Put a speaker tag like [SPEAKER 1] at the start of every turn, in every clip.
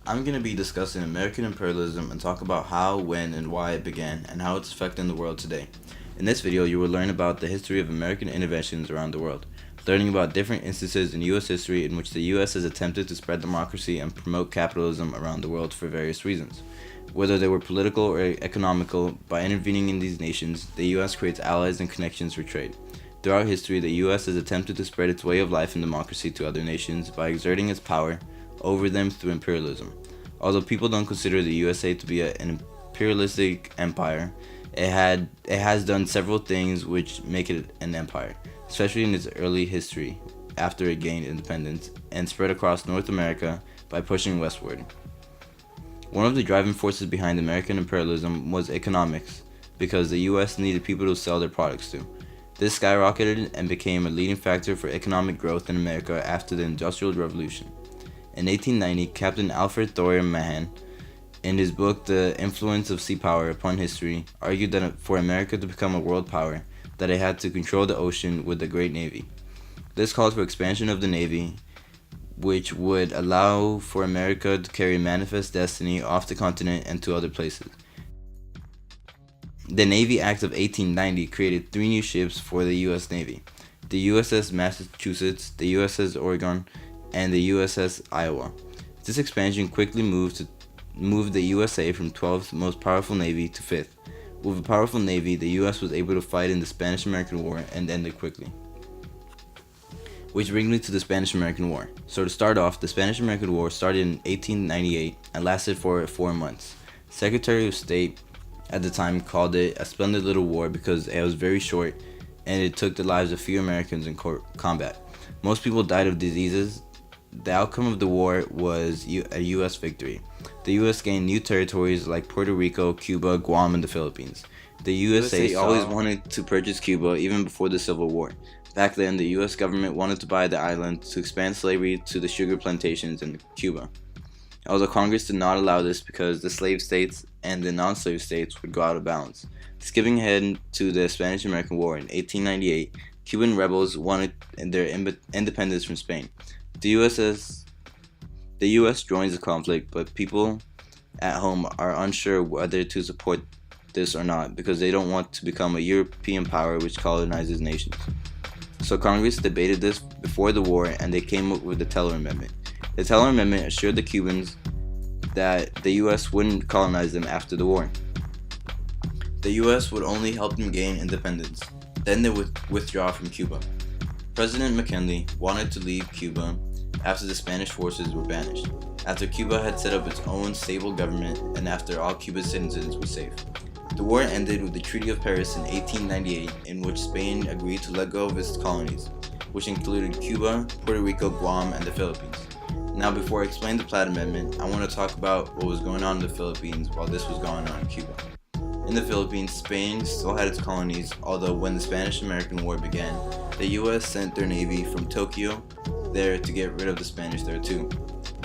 [SPEAKER 1] I'm going to be discussing American imperialism and talk about how, when, and why it began, and how it's affecting the world today. In this video, you will learn about the history of American interventions around the world, learning about different instances in U.S. history in which the U.S. has attempted to spread democracy and promote capitalism around the world for various reasons. Whether they were political or economical, by intervening in these nations, the U.S. creates allies and connections for trade. Throughout history, the U.S. has attempted to spread its way of life and democracy to other nations by exerting its power over them through imperialism. Although people don't consider the USA to be an imperialistic empire, it has done several things which make it an empire, especially in its early history after it gained independence and spread across North America by pushing westward. One of the driving forces behind American imperialism was economics, because the US needed people to sell their products to. This skyrocketed and became a leading factor for economic growth in America after the Industrial Revolution. In 1890, Captain Alfred Thoreau Mahan, in his book The Influence of Sea Power Upon History, argued that for America to become a world power, that it had to control the ocean with a great navy. This called for expansion of the navy, which would allow for America to carry manifest destiny off the continent and to other places. The Navy Act of 1890 created 3 new ships for the U.S. Navy: the USS Massachusetts, the USS Oregon, and the USS Iowa. This expansion quickly moved the USA from 12th most powerful navy to 5th. With a powerful navy, the US was able to fight in the Spanish-American War and end it quickly. Which brings me to the Spanish-American War. So to start off, the Spanish-American War started in 1898 and lasted for 4 months. Secretary of State at the time called it a splendid little war because it was very short and it took the lives of few Americans in combat. Most people died of diseases. The outcome of the war was a U.S. victory. The U.S. gained new territories like Puerto Rico, Cuba, Guam, and the Philippines. The USA always wanted to purchase Cuba even before the Civil War. Back then, the U.S. government wanted to buy the island to expand slavery to the sugar plantations in Cuba. Although Congress did not allow this because the slave states and the non-slave states would go out of balance. Skipping ahead to the Spanish-American War in 1898, Cuban rebels wanted their independence from Spain. The U.S. joins the conflict, but people at home are unsure whether to support this or not because they don't want to become a European power which colonizes nations. So Congress debated this before the war and they came up with the Teller Amendment. The Teller Amendment assured the Cubans that the U.S. wouldn't colonize them after the war. The U.S. would only help them gain independence. Then they would withdraw from Cuba. President McKinley wanted to leave Cuba after the Spanish forces were banished, after Cuba had set up its own stable government, and after all Cuban citizens were safe. The war ended with the Treaty of Paris in 1898, in which Spain agreed to let go of its colonies, which included Cuba, Puerto Rico, Guam, and the Philippines. Now, before I explain the Platt Amendment, I want to talk about what was going on in the Philippines while this was going on in Cuba. In the Philippines, Spain still had its colonies, although when the Spanish-American War began, the U.S. sent their navy from Tokyo there to get rid of the Spanish there too.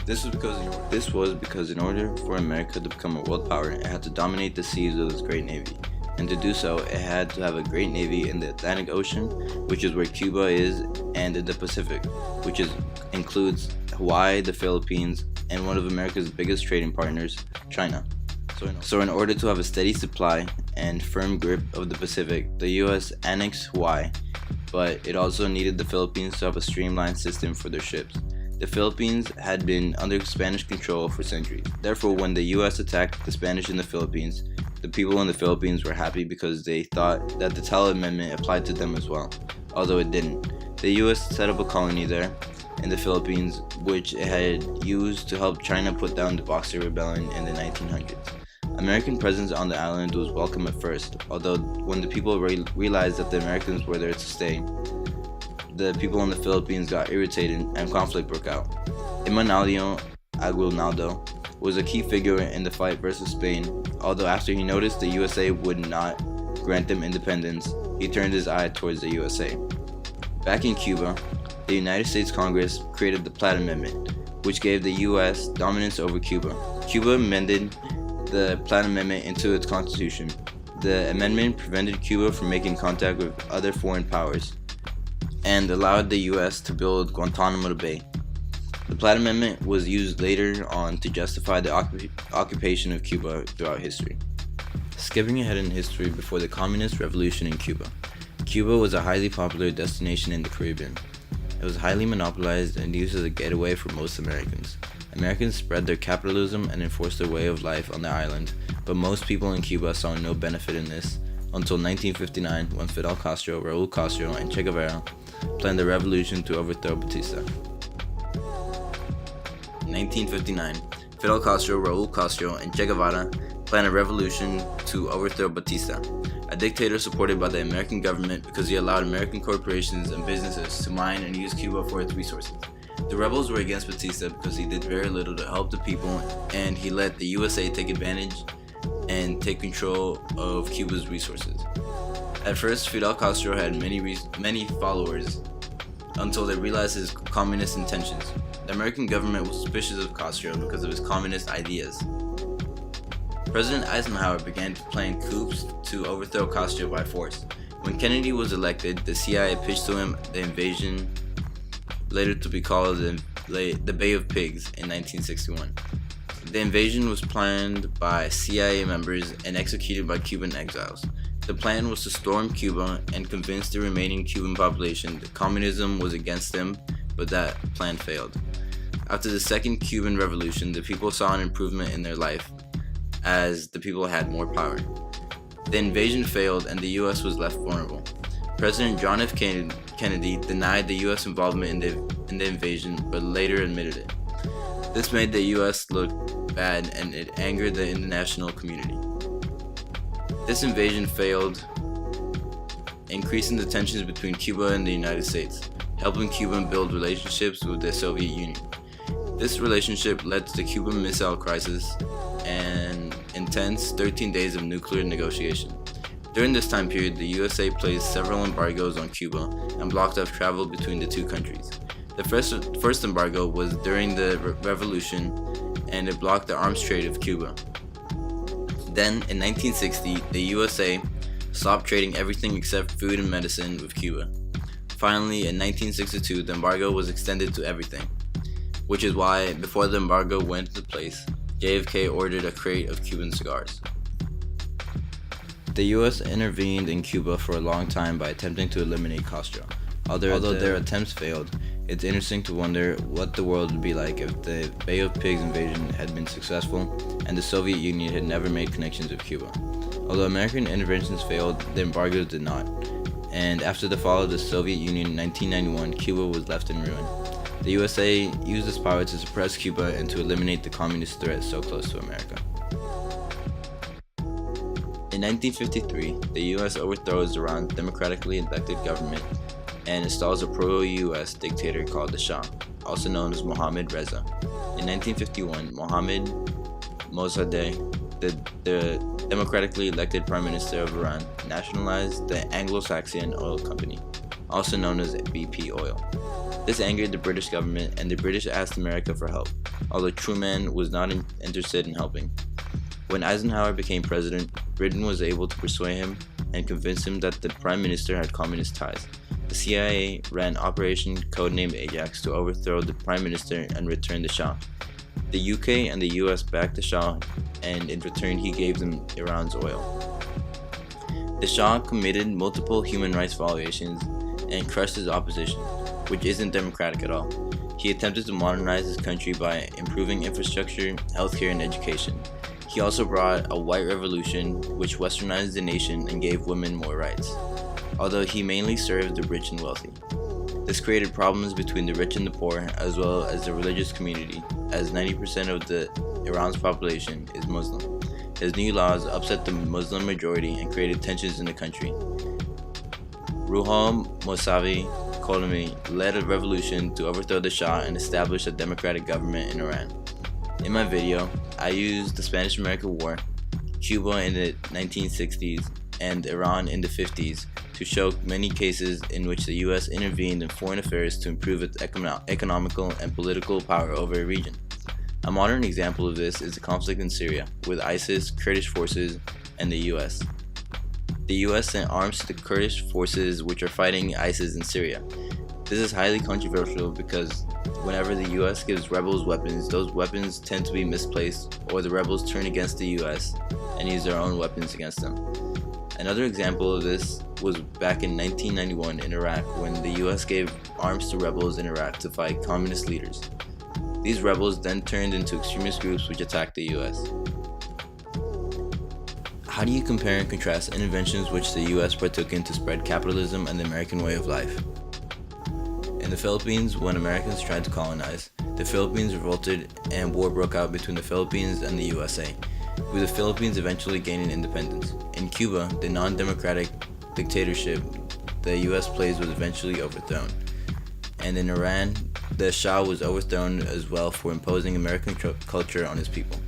[SPEAKER 1] This was because in order for America to become a world power, it had to dominate the seas with its great navy. And to do so, it had to have a great navy in the Atlantic Ocean, which is where Cuba is, and in the Pacific, which includes Hawaii, the Philippines, and one of America's biggest trading partners, China. So in order to have a steady supply and firm grip of the Pacific, the U.S. annexed Hawaii, but it also needed the Philippines to have a streamlined system for their ships. The Philippines had been under Spanish control for centuries. Therefore, when the U.S. attacked the Spanish in the Philippines, the people in the Philippines were happy because they thought that the Teller Amendment applied to them as well, although it didn't. The U.S. set up a colony there in the Philippines, which it had used to help China put down the Boxer Rebellion in the 1900s. American presence on the island was welcome at first, although when the people realized that the Americans were there to stay, the people in the Philippines got irritated and conflict broke out. Emmanalio Aguinaldo was a key figure in the fight versus Spain, although after he noticed the USA would not grant them independence, he turned his eye towards the USA. Back in Cuba, the United States Congress created the Platt Amendment, which gave the U.S. dominance over Cuba. Cuba amended the Platt Amendment into its constitution. The amendment prevented Cuba from making contact with other foreign powers and allowed the U.S. to build Guantanamo Bay. The Platt Amendment was used later on to justify the occupation of Cuba throughout history. Skipping ahead in history before the Communist Revolution in Cuba. Cuba was a highly popular destination in the Caribbean. It was highly monopolized and used as a getaway for most Americans. Americans spread their capitalism and enforced their way of life on the island, but most people in Cuba saw no benefit in this until 1959 when Fidel Castro, Raul Castro, and Che Guevara planned a revolution to overthrow Batista. In 1959, Fidel Castro, Raul Castro, and Che Guevara planned a revolution to overthrow Batista, a dictator supported by the American government because he allowed American corporations and businesses to mine and use Cuba for its resources. The rebels were against Batista because he did very little to help the people, and he let the USA take advantage and take control of Cuba's resources. At first, Fidel Castro had many followers until they realized his communist intentions. The American government was suspicious of Castro because of his communist ideas. President Eisenhower began planning coups to overthrow Castro by force. When Kennedy was elected, the CIA pitched to him the invasion, later to be called the Bay of Pigs, in 1961. The invasion was planned by CIA members and executed by Cuban exiles. The plan was to storm Cuba and convince the remaining Cuban population that communism was against them, but that plan failed. After the Second Cuban Revolution, the people saw an improvement in their life as the people had more power. The invasion failed and the US was left vulnerable. President John F. Kennedy denied the US involvement in the invasion, but later admitted it. This made the US look bad and it angered the international community. This invasion failed, increasing the tensions between Cuba and the United States, helping Cuba build relationships with the Soviet Union. This relationship led to the Cuban Missile Crisis and intense 13 days of nuclear negotiation. During this time period, the USA placed several embargoes on Cuba and blocked off travel between the two countries. The first embargo was during the Revolution, and it blocked the arms trade of Cuba. Then, in 1960, the USA stopped trading everything except food and medicine with Cuba. Finally, in 1962, the embargo was extended to everything, which is why, before the embargo went into place, JFK ordered a crate of Cuban cigars. The US intervened in Cuba for a long time by attempting to eliminate Castro. Although their attempts failed, it's interesting to wonder what the world would be like if the Bay of Pigs invasion had been successful and the Soviet Union had never made connections with Cuba. Although American interventions failed, the embargoes did not, and after the fall of the Soviet Union in 1991, Cuba was left in ruin. The USA used its power to suppress Cuba and to eliminate the communist threat so close to America. In 1953, the US overthrows Iran's democratically elected government and installs a pro-US dictator called the Shah, also known as Mohammad Reza. In 1951, Mohammad Mossadegh, the democratically elected Prime Minister of Iran, nationalized the Anglo-Saxon Oil Company, also known as BP Oil. This angered the British government, and the British asked America for help, although Truman was not interested in helping. When Eisenhower became president, Britain was able to persuade him and convince him that the Prime Minister had communist ties. The CIA ran Operation Codenamed Ajax to overthrow the Prime Minister and return the Shah. The UK and the US backed the Shah, and in return he gave them Iran's oil. The Shah committed multiple human rights violations and crushed his opposition, which isn't democratic at all. He attempted to modernize his country by improving infrastructure, healthcare, and education. He also brought a white revolution which westernized the nation and gave women more rights, although he mainly served the rich and wealthy. This created problems between the rich and the poor, as well as the religious community, as 90% of Iran's population is Muslim. His new laws upset the Muslim majority and created tensions in the country. Ruhollah Mossavi Khomeini led a revolution to overthrow the Shah and establish a democratic government in Iran. In my video, I used the Spanish-American War, Cuba in the 1960s, and Iran in the 50s to show many cases in which the US intervened in foreign affairs to improve its economical and political power over a region. A modern example of this is the conflict in Syria, with ISIS, Kurdish forces, and the US. The US sent arms to the Kurdish forces which are fighting ISIS in Syria. This is highly controversial because whenever the US gives rebels weapons, those weapons tend to be misplaced, or the rebels turn against the US and use their own weapons against them. Another example of this was back in 1991 in Iraq, when the US gave arms to rebels in Iraq to fight communist leaders. These rebels then turned into extremist groups which attacked the US. How do you compare and contrast interventions which the US partook in to spread capitalism and the American way of life? In the Philippines, when Americans tried to colonize, the Philippines revolted and war broke out between the Philippines and the USA, with the Philippines eventually gaining independence. In Cuba, the non-democratic dictatorship the US placed was eventually overthrown. And in Iran, the Shah was overthrown as well for imposing American culture on his people.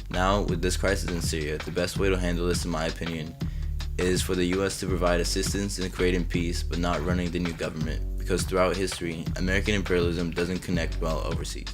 [SPEAKER 1] Now, with this crisis in Syria, the best way to handle this, in my opinion, is for the US to provide assistance in creating peace but not running the new government, because throughout history, American imperialism doesn't connect well overseas.